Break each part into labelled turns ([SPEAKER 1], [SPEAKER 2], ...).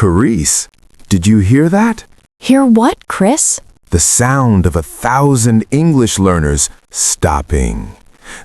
[SPEAKER 1] Carice, did you hear that?
[SPEAKER 2] Hear what, Chris?
[SPEAKER 1] The sound of 1,000 English learners stopping.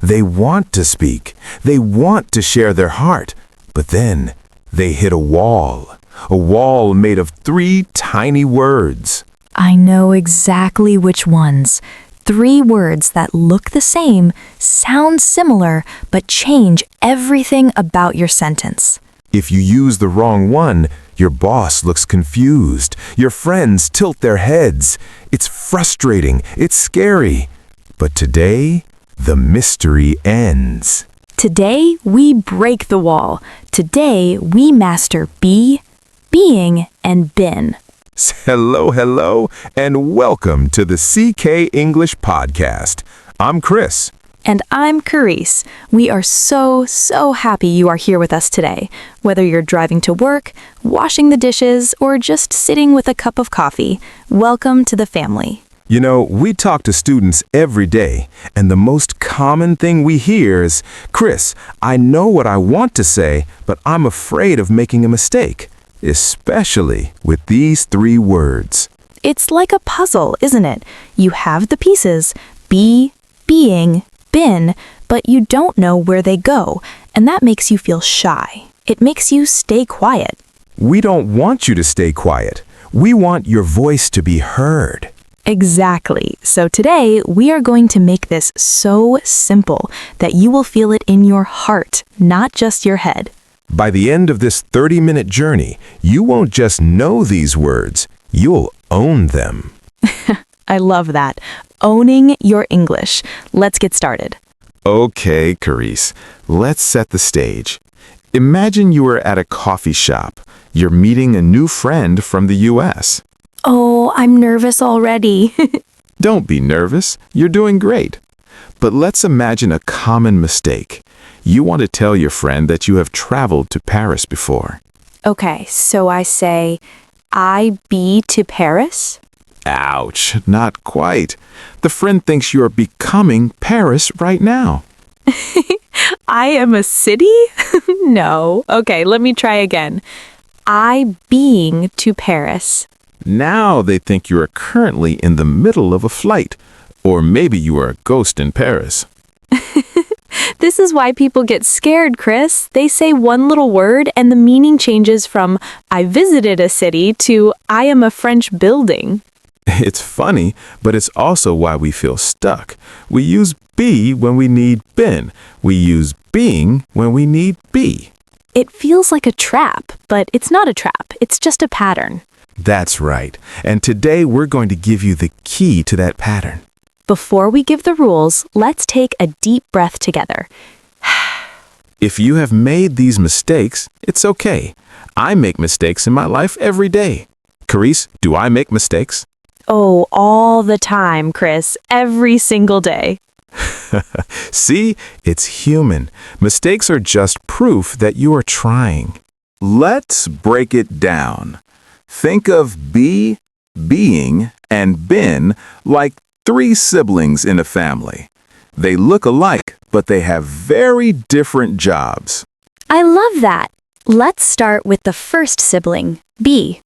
[SPEAKER 1] They want to speak. They want to share their heart. But then they hit a wall made of 3 tiny words.
[SPEAKER 2] I know exactly which ones. 3 words that look the same, sound similar, but change everything about your sentence.
[SPEAKER 1] If you use the wrong one, your boss looks confused. Your friends tilt their heads. It's frustrating. It's scary. But today, the mystery ends.
[SPEAKER 2] Today, we break the wall. Today, we master be, being, and been.
[SPEAKER 1] Hello, and welcome to the CK English Podcast. I'm Chris.
[SPEAKER 2] And I'm Carice. We are so happy you are here with us today. Whether you're driving to work, washing the dishes, or just sitting with a cup of coffee, welcome to the family.
[SPEAKER 1] You know, we talk to students every day, and the most common thing we hear is, Chris, I know what I want to say, but I'm afraid of making a mistake, especially with these 3 words.
[SPEAKER 2] It's like a puzzle, isn't it? You have the pieces, be, being, been, but you don't know where they go, and that makes you feel shy. It makes you stay quiet.
[SPEAKER 1] We don't want you to stay quiet. We want your voice to be heard.
[SPEAKER 2] Exactly. So today, we are going to make this so simple that you will feel it in your heart, not just your head.
[SPEAKER 1] By the end of this 30-minute journey, you won't just know these words, you'll own them.
[SPEAKER 2] I love that. Owning your English. Let's get started.
[SPEAKER 1] Okay, Carice, let's set the stage. Imagine you are at a coffee shop. You're meeting a new friend from the U.S.
[SPEAKER 2] Oh, I'm nervous already.
[SPEAKER 1] Don't be nervous. You're doing great. But let's imagine a common mistake. You want to tell your friend that you have traveled to Paris before.
[SPEAKER 2] Okay, so I say, I be to Paris?
[SPEAKER 1] Ouch, not quite. The friend thinks you're becoming Paris right now.
[SPEAKER 2] I am a city? No. Okay, let me try again. I being to Paris.
[SPEAKER 1] Now they think you are currently in the middle of a flight, or maybe you are a ghost in Paris.
[SPEAKER 2] This is why people get scared, Chris. They say one little word and the meaning changes from I visited a city to I am a French building.
[SPEAKER 1] It's funny, but it's also why we feel stuck. We use be when we need been. We use being when we need be.
[SPEAKER 2] It feels like a trap, but it's not a trap. It's just a pattern.
[SPEAKER 1] That's right. And today we're going to give you the key to that pattern.
[SPEAKER 2] Before we give the rules, let's take a deep breath together.
[SPEAKER 1] If you have made these mistakes, it's okay. I make mistakes in my life every day. Carice, do I make mistakes?
[SPEAKER 2] Oh, all the time, Chris. Every single day.
[SPEAKER 1] See, it's human. Mistakes are just proof that you are trying. Let's break it down. Think of be, being, and been like 3 siblings in a family. They look alike, but they have very different jobs.
[SPEAKER 2] I love that. Let's start with the first sibling, be.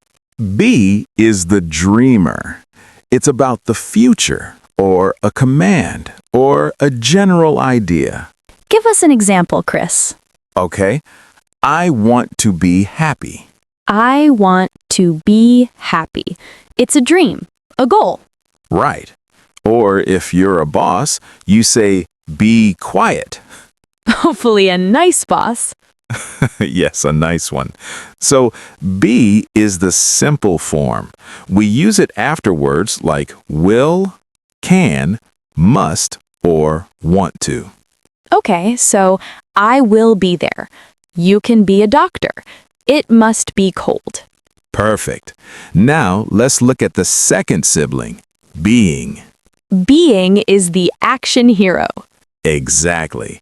[SPEAKER 1] Be is the dreamer. It's about the future, or a command, or a general idea.
[SPEAKER 2] Give us an example, Chris.
[SPEAKER 1] Okay, I want to be happy.
[SPEAKER 2] I want to be happy. It's a dream, a goal.
[SPEAKER 1] Right. Or if you're a boss, you say, be quiet.
[SPEAKER 2] Hopefully a nice boss.
[SPEAKER 1] Yes, a nice one. So, be is the simple form. We use it after words like will, can, must, or want to.
[SPEAKER 2] Okay, so I will be there. You can be a doctor. It must be cold.
[SPEAKER 1] Perfect. Now, let's look at the second sibling, being.
[SPEAKER 2] Being is the action hero.
[SPEAKER 1] Exactly.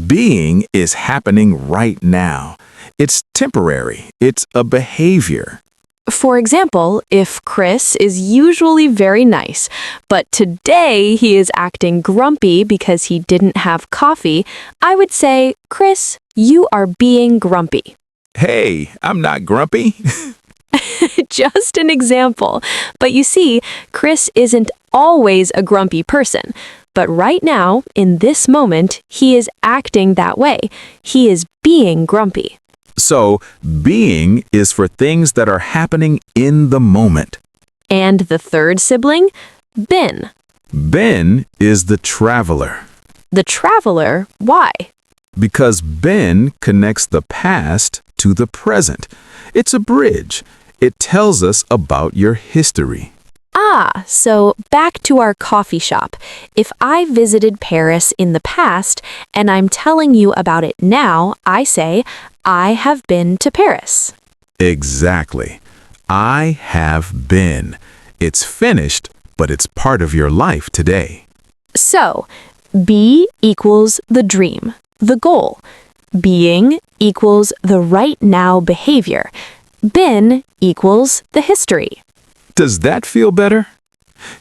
[SPEAKER 1] Being is happening right now. It's temporary. It's a behavior.
[SPEAKER 2] For example, if Chris is usually very nice, but today he is acting grumpy because he didn't have coffee, I would say, Chris, you are being grumpy.
[SPEAKER 1] Hey, I'm not grumpy.
[SPEAKER 2] Just an example. But you see, Chris isn't always a grumpy person. But right now, in this moment, he is acting that way. He is being grumpy.
[SPEAKER 1] So, being is for things that are happening in the moment.
[SPEAKER 2] And the third sibling, been.
[SPEAKER 1] Been is the traveler.
[SPEAKER 2] The traveler, why?
[SPEAKER 1] Because been connects the past to the present. It's a bridge. It tells us about your history.
[SPEAKER 2] Ah, so back to our coffee shop. If I visited Paris in the past and I'm telling you about it now, I say, I have been to Paris.
[SPEAKER 1] Exactly. I have been. It's finished, but it's part of your life today.
[SPEAKER 2] So, be equals the dream, the goal. Being equals the right now behavior. Been equals the history.
[SPEAKER 1] Does that feel better?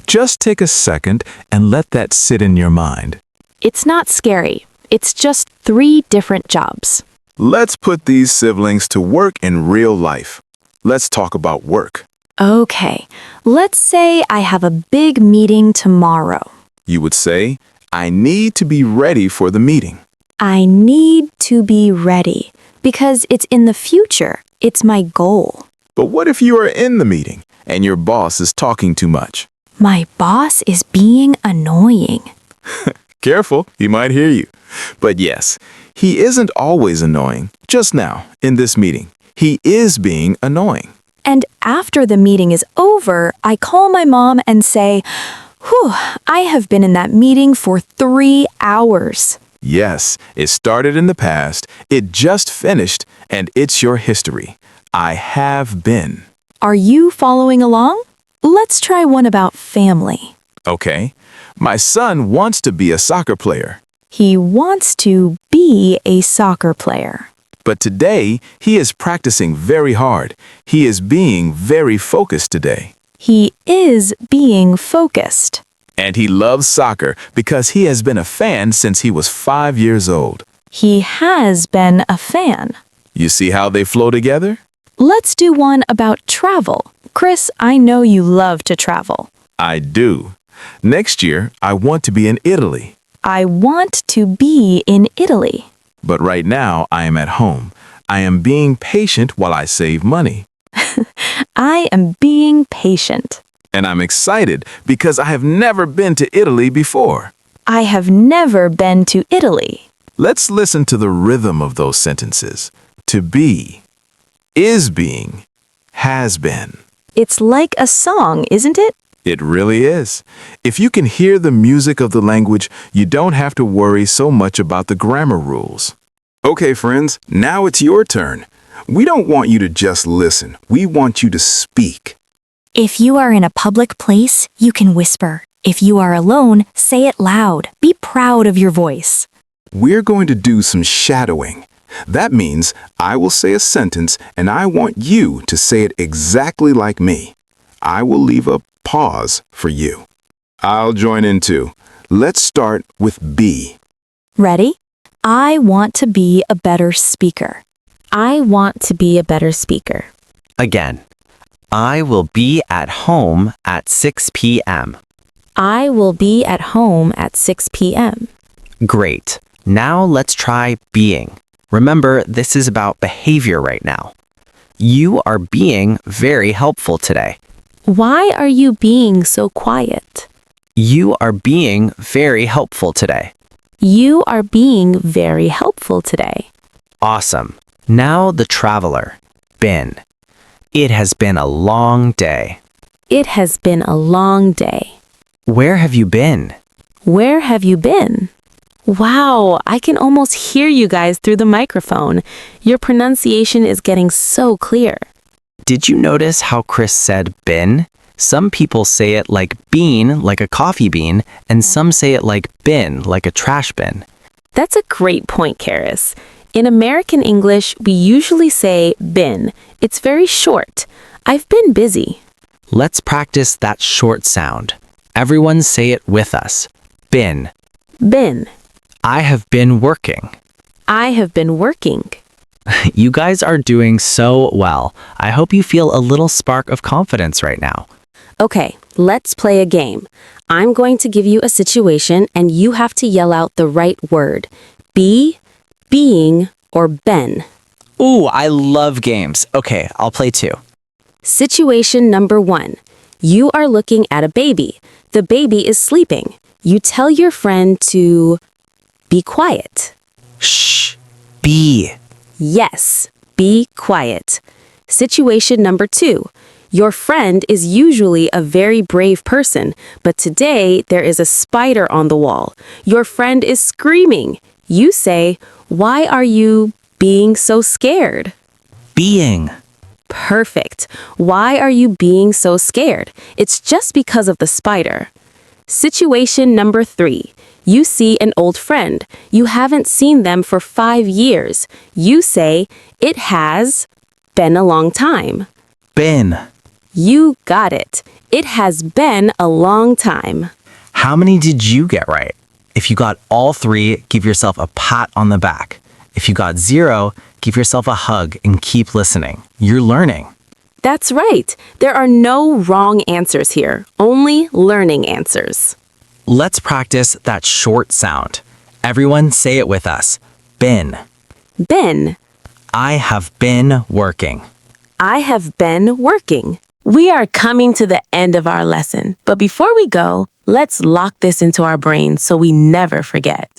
[SPEAKER 1] Just take a second and let that sit in your mind.
[SPEAKER 2] It's not scary. It's just 3 different jobs.
[SPEAKER 1] Let's put these siblings to work in real life. Let's talk about work.
[SPEAKER 2] Okay, let's say I have a big meeting tomorrow.
[SPEAKER 1] You would say, I need to be ready for the meeting.
[SPEAKER 2] I need to be ready because it's in the future. It's my goal.
[SPEAKER 1] But what if you are in the meeting and your boss is talking too much?
[SPEAKER 2] My boss is being annoying.
[SPEAKER 1] Careful, he might hear you. But yes, he isn't always annoying. Just now, in this meeting, he is being annoying.
[SPEAKER 2] And after the meeting is over, I call my mom and say, "Whew, I have been in that meeting for 3 hours."
[SPEAKER 1] Yes, it started in the past, it just finished, and it's your history. I have been.
[SPEAKER 2] Are you following along? Let's try one about family.
[SPEAKER 1] Okay, my son wants to be a soccer player,
[SPEAKER 2] He wants to be a soccer player.
[SPEAKER 1] but today he is practicing very hard. He is being very focused today.
[SPEAKER 2] He is being focused.
[SPEAKER 1] And he loves soccer because he has been a fan since he was 5 years old.
[SPEAKER 2] He has been a fan.
[SPEAKER 1] You see how they flow together?
[SPEAKER 2] Let's do one about travel. Chris, I know you love to travel.
[SPEAKER 1] I do. Next year, I want to be in Italy.
[SPEAKER 2] I want to be in Italy.
[SPEAKER 1] But right now, I am at home. I am being patient while I save money.
[SPEAKER 2] I am being patient.
[SPEAKER 1] And I'm excited because I have never been to Italy before.
[SPEAKER 2] I have never been to Italy.
[SPEAKER 1] Let's listen to the rhythm of those sentences. To be, is being, has been.
[SPEAKER 2] It's like a song, isn't it?
[SPEAKER 1] It really is. If you can hear the music of the language, you don't have to worry so much about the grammar rules. Okay, friends, now it's your turn. We don't want you to just listen. We want you to speak.
[SPEAKER 2] If you are in a public place, you can whisper. If you are alone, say it loud. Be proud of your voice.
[SPEAKER 1] We're going to do some shadowing. That means I will say a sentence and I want you to say it exactly like me. I will leave a pause for you. I'll join in too. Let's start with be.
[SPEAKER 2] Ready? I want to be a better speaker. I want to be a better speaker.
[SPEAKER 3] Again, I will be at home at 6 p.m.
[SPEAKER 2] I will be at home at 6 p.m.
[SPEAKER 3] Great. Now let's try being. Remember, this is about behavior right now. You are being very helpful today.
[SPEAKER 2] Why are you being so quiet?
[SPEAKER 3] You are being very helpful today.
[SPEAKER 2] You are being very helpful today.
[SPEAKER 3] Awesome. Now the traveler. Been. It has been a long day.
[SPEAKER 2] It has been a long day.
[SPEAKER 3] Where have you been?
[SPEAKER 2] Where have you been? Wow, I can almost hear you guys through the microphone. Your pronunciation is getting so clear.
[SPEAKER 3] Did you notice how Chris said been? Some people say it like bean, like a coffee bean, and some say it like bin, like a trash bin.
[SPEAKER 2] That's a great point, Karis. In American English, we usually say been. It's very short. I've been busy.
[SPEAKER 3] Let's practice that short sound. Everyone say it with us. Been.
[SPEAKER 2] Been.
[SPEAKER 3] I have been working.
[SPEAKER 2] I have been working.
[SPEAKER 3] You guys are doing so well. I hope you feel a little spark of confidence right now.
[SPEAKER 4] Okay, let's play a game. I'm going to give you a situation and you have to yell out the right word. Be, being, or been.
[SPEAKER 3] Ooh, I love games. Okay, I'll play too.
[SPEAKER 4] Situation number 1. You are looking at a baby. The baby is sleeping. You tell your friend to be quiet.
[SPEAKER 3] Shh. Be.
[SPEAKER 4] Yes, be quiet. Situation number 2. Your friend is usually a very brave person, but today there is a spider on the wall. Your friend is screaming. You say, "Why are you being so scared?"
[SPEAKER 3] Being.
[SPEAKER 4] Perfect. Why are you being so scared? It's just because of the spider. Situation number 3. You see an old friend. You haven't seen them for 5 years. You say, "It has been a long time."
[SPEAKER 3] Been.
[SPEAKER 4] You got it. It has been a long time.
[SPEAKER 3] How many did you get right? If you got all 3, give yourself a pat on the back. If you got 0, give yourself a hug and keep listening. You're learning.
[SPEAKER 4] That's right. There are no wrong answers here, only learning answers.
[SPEAKER 3] Let's practice that short sound. Everyone say it with us. Been.
[SPEAKER 4] Been.
[SPEAKER 3] I have been working.
[SPEAKER 4] I have been working. We are coming to the end of our lesson, but before we go, let's lock this into our brains so we never forget.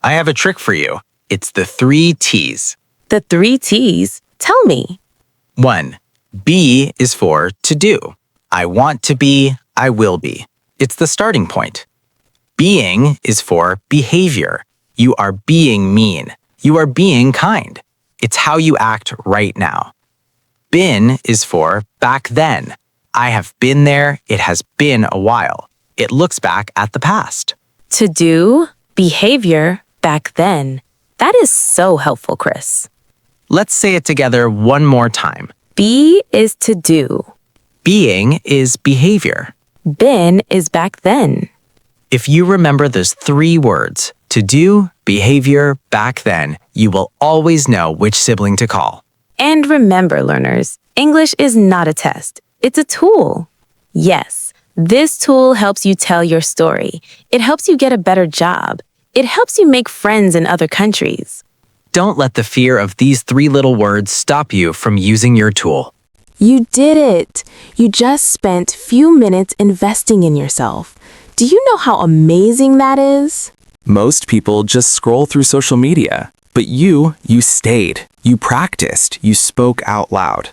[SPEAKER 3] I have a trick for you. It's the 3 T's.
[SPEAKER 4] The 3 T's? Tell me.
[SPEAKER 3] 1. Be is for to do. I want to be, I will be. It's the starting point. Being is for behavior. You are being mean. You are being kind. It's how you act right now. Been is for back then. I have been there. It has been a while. It looks back at the past.
[SPEAKER 4] To do, behavior, back then. That is so helpful, Chris.
[SPEAKER 3] Let's say it together one more time.
[SPEAKER 4] Be is to do.
[SPEAKER 3] Being is behavior.
[SPEAKER 4] Been is back then.
[SPEAKER 3] If you remember those 3 words, to do, behavior, back then, you will always know which sibling to call.
[SPEAKER 4] And remember, learners, English is not a test. It's a tool. Yes, this tool helps you tell your story. It helps you get a better job. It helps you make friends in other countries.
[SPEAKER 3] Don't let the fear of these 3 little words stop you from using your tool.
[SPEAKER 4] You did it. You just spent few minutes investing in yourself. Do you know how amazing that is?
[SPEAKER 1] Most people just scroll through social media, but you stayed, you practiced, you spoke out loud.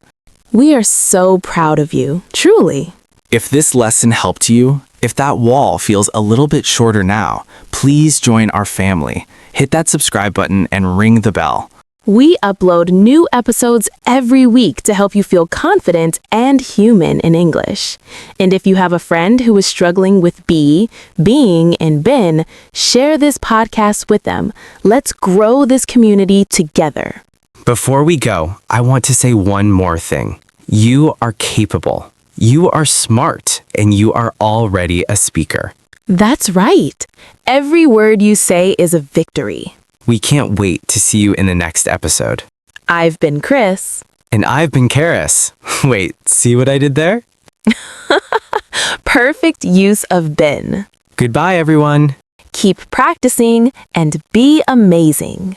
[SPEAKER 4] We are so proud of you, truly.
[SPEAKER 1] If this lesson helped you, if that wall feels a little bit shorter now, please join our family. Hit that subscribe button and ring the bell.
[SPEAKER 4] We upload new episodes every week to help you feel confident and human in English. And if you have a friend who is struggling with be, being, and been, share this podcast with them. Let's grow this community together.
[SPEAKER 3] Before we go, I want to say one more thing. You are capable. You are smart, and you are already a speaker.
[SPEAKER 4] That's right. Every word you say is a victory.
[SPEAKER 3] We can't wait to see you in the next episode.
[SPEAKER 4] I've been Chris.
[SPEAKER 3] And I've been Karis. Wait, see what I did there?
[SPEAKER 4] Perfect use of been.
[SPEAKER 3] Goodbye, everyone.
[SPEAKER 4] Keep practicing and be amazing.